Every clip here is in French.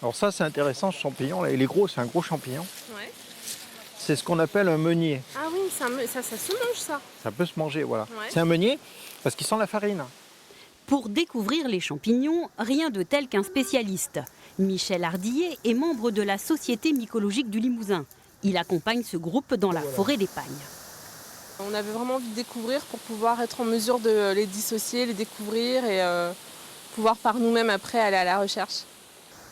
Alors ça, c'est intéressant, ce champignon. Là, il est gros, c'est un gros champignon. Ouais. C'est ce qu'on appelle un meunier. Ah oui, ça se mange ça. Ça peut se manger, voilà. Ouais. C'est un meunier parce qu'il sent la farine. Pour découvrir les champignons, rien de tel qu'un spécialiste. Michel Ardillet est membre de la Société mycologique du Limousin. Il accompagne ce groupe dans la forêt d'Épagne. On avait vraiment envie de découvrir pour pouvoir être en mesure de les dissocier, les découvrir et pouvoir par nous-mêmes après aller à la recherche.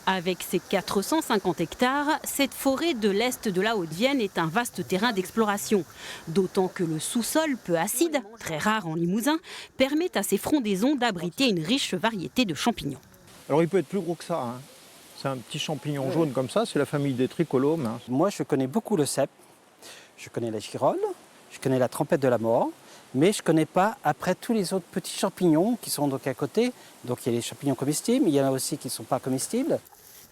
Avec ses 450 hectares, cette forêt de l'Est de la Haute-Vienne est un vaste terrain d'exploration. D'autant que le sous-sol peu acide, très rare en Limousin, permet à ces frondaisons d'abriter une riche variété de champignons. Alors il peut être plus gros que ça, hein. C'est un petit champignon jaune comme ça, c'est la famille des tricholomes, hein. Moi, je connais beaucoup le cèpe, je connais la girole, je connais la trompette de la mort, mais je ne connais pas après tous les autres petits champignons qui sont donc à côté. Donc il y a les champignons comestibles, mais il y en a aussi qui ne sont pas comestibles.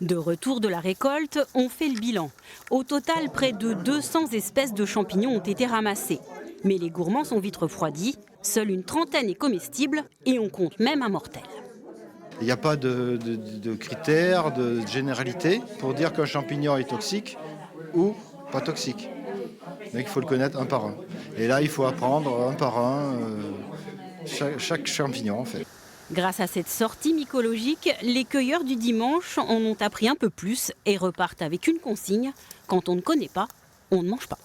De retour de la récolte, on fait le bilan. Au total, près de 200 espèces de champignons ont été ramassées. Mais les gourmands sont vite refroidis, seule une trentaine est comestible et on compte même un mortel. Il n'y a pas de critères, de généralité pour dire qu'un champignon est toxique ou pas toxique. Donc il faut le connaître un par un. Et là, il faut apprendre un par un chaque champignon en fait. Grâce à cette sortie mycologique, les cueilleurs du dimanche en ont appris un peu plus et repartent avec une consigne. Quand on ne connaît pas, on ne mange pas.